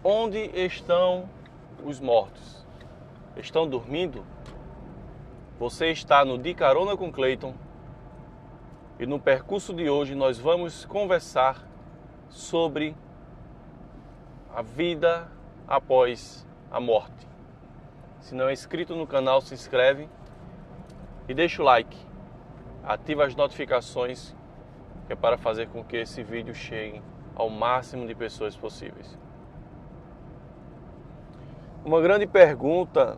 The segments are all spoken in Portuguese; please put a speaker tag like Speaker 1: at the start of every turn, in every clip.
Speaker 1: Onde estão os mortos? Estão dormindo? Você está no De Carona com Cleiton e no percurso de hoje nós vamos conversar sobre a vida após a morte. Se não é inscrito no canal, se inscreve e deixa o like. Ativa as notificações, que é para fazer com que esse vídeo chegue ao máximo de pessoas possíveis. Uma grande pergunta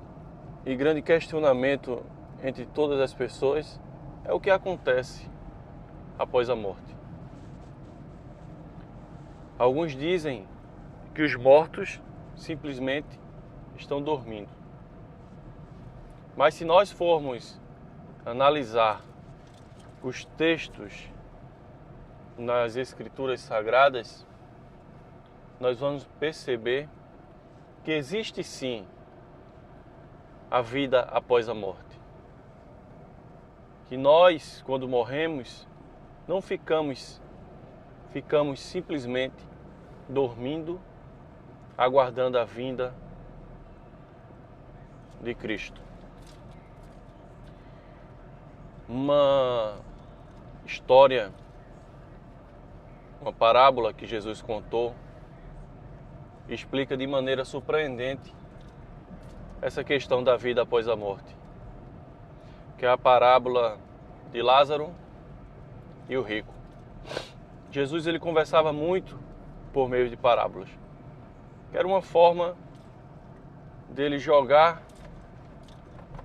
Speaker 1: e grande questionamento entre todas as pessoas é o que acontece após a morte. Alguns dizem que os mortos simplesmente estão dormindo. Mas se nós formos analisar os textos nas Escrituras Sagradas, nós vamos perceber que existe sim a vida após a morte. Que nós, quando morremos, não ficamos simplesmente dormindo, aguardando a vinda de Cristo. Uma história, uma parábola que Jesus contou, explica de maneira surpreendente essa questão da vida após a morte, que é a parábola de Lázaro e o rico. Jesus ele conversava muito por meio de parábolas, que era uma forma dele jogar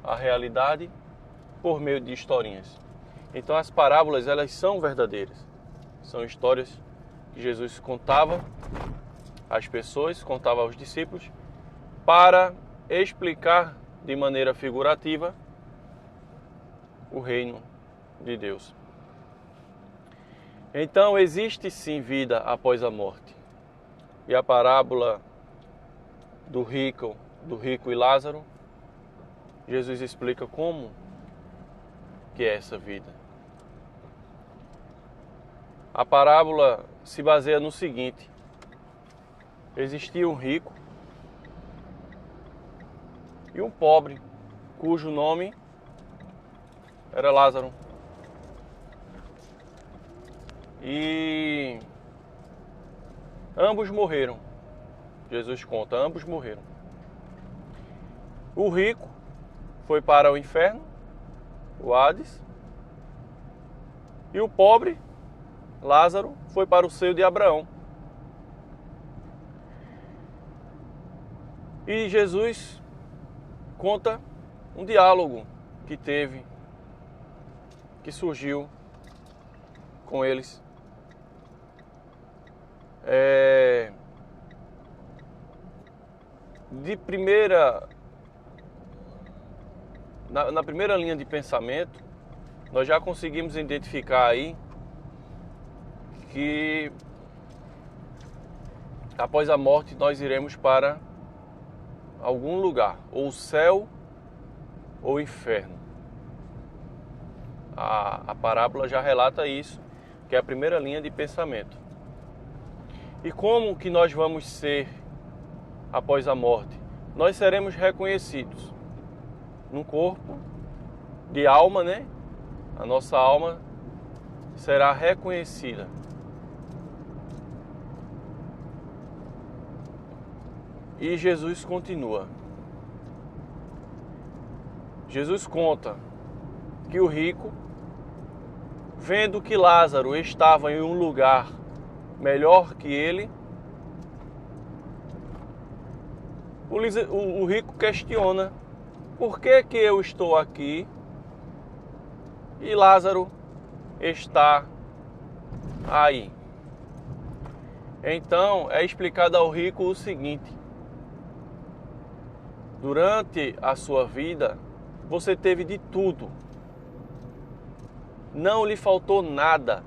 Speaker 1: a realidade por meio de historinhas. Então as parábolas elas são verdadeiras, são histórias que Jesus contava às pessoas, contava aos discípulos, para explicar de maneira figurativa o reino de Deus. Então existe sim vida após a morte. E a parábola do rico e Lázaro, Jesus explica como que é essa vida. A parábola se baseia no seguinte: existia um rico e um pobre, cujo nome era Lázaro. E ambos morreram. Jesus conta, ambos morreram. O rico foi para o inferno, o Hades, e o pobre, Lázaro, foi para o seio de Abraão. E Jesus conta um diálogo que surgiu com eles. Na primeira linha de pensamento, nós já conseguimos identificar aí que após a morte nós iremos para algum lugar, ou céu ou inferno. A parábola já relata isso, que é a primeira linha de pensamento. E como que nós vamos ser após a morte? Nós seremos reconhecidos num corpo de alma, né? A nossa alma será reconhecida. E Jesus continua. Jesus conta que o rico, vendo que Lázaro estava em um lugar melhor que ele, o rico questiona: por que que eu estou aqui e Lázaro está aí? Então é explicado ao rico o seguinte: durante a sua vida você teve de tudo, não lhe faltou nada.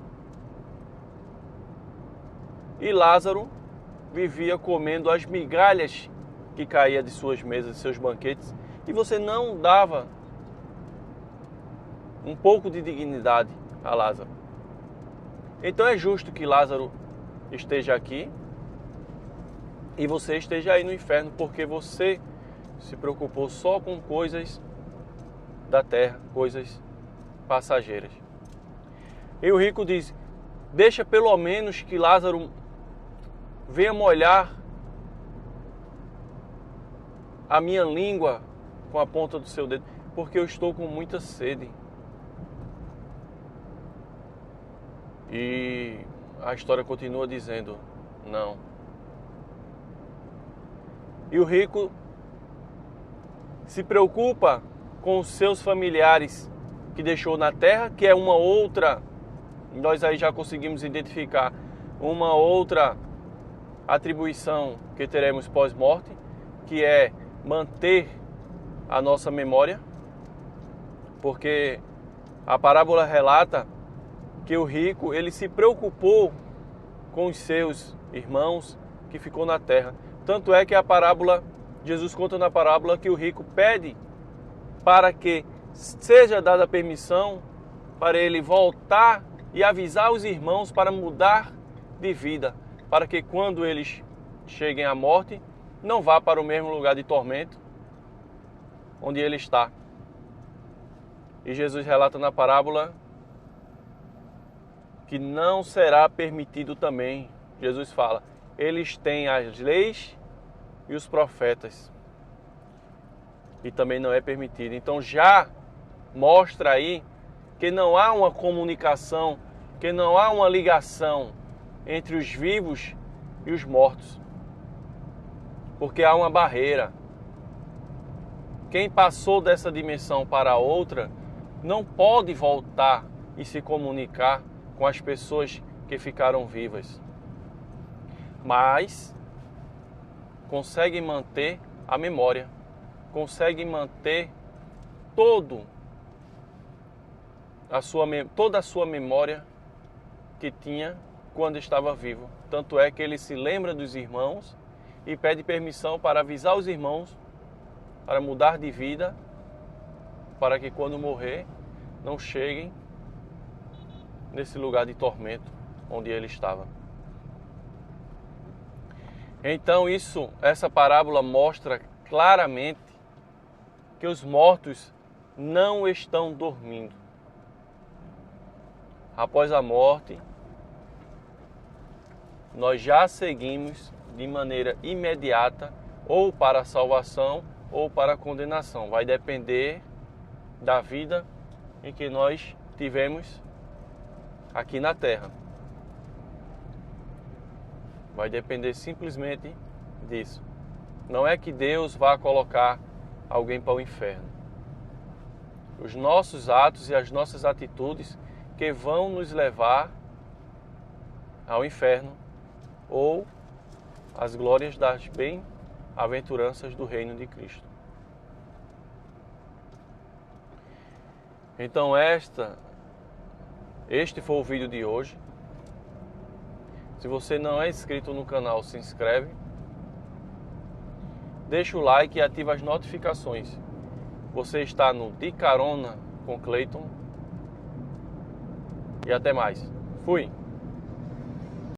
Speaker 1: E Lázaro vivia comendo as migalhas que caía de suas mesas, de seus banquetes, e você não dava um pouco de dignidade a Lázaro. Então é justo que Lázaro esteja aqui? e você esteja aí no inferno porque você se preocupou só com coisas da terra, coisas passageiras. E o rico diz: deixa pelo menos que Lázaro venha molhar a minha língua com a ponta do seu dedo, porque eu estou com muita sede. E a história continua dizendo: não. E o rico se preocupa com os seus familiares que deixou na terra, que é uma outra, nós aí já conseguimos identificar uma outra atribuição que teremos pós-morte, que é manter a nossa memória, porque a parábola relata que o rico, ele se preocupou com os seus irmãos que ficou na terra. Tanto é que a parábola, Jesus conta na parábola que o rico pede para que seja dada permissão para ele voltar e avisar os irmãos para mudar de vida, para que quando eles cheguem à morte, não vá para o mesmo lugar de tormento onde ele está. E Jesus relata na parábola que não será permitido também. Jesus fala: eles têm as leis e os profetas, e também não é permitido. Então já mostra aí que não há uma comunicação, que não há uma ligação entre os vivos e os mortos, porque há uma barreira. Quem passou dessa dimensão para outra não pode voltar e se comunicar com as pessoas que ficaram vivas, mas conseguem manter a memória, conseguem manter toda a sua memória que tinha quando estava vivo. Tanto é que ele se lembra dos irmãos e pede permissão para avisar os irmãos para mudar de vida, para que quando morrer não cheguem nesse lugar de tormento onde ele estava. Então essa parábola mostra claramente que os mortos não estão dormindo. Após a morte, nós já seguimos de maneira imediata ou para a salvação ou para a condenação. Vai depender da vida em que nós tivemos aqui na Terra. Vai depender simplesmente disso. Não é que Deus vá colocar alguém para o inferno. Os nossos atos e as nossas atitudes que vão nos levar ao inferno ou às glórias das bem-aventuranças do reino de Cristo. Então este foi o vídeo de hoje. Se você não é inscrito no canal, se inscreve. Deixa o like e ativa as notificações. Você está no De Carona com Cleiton. E até mais. Fui!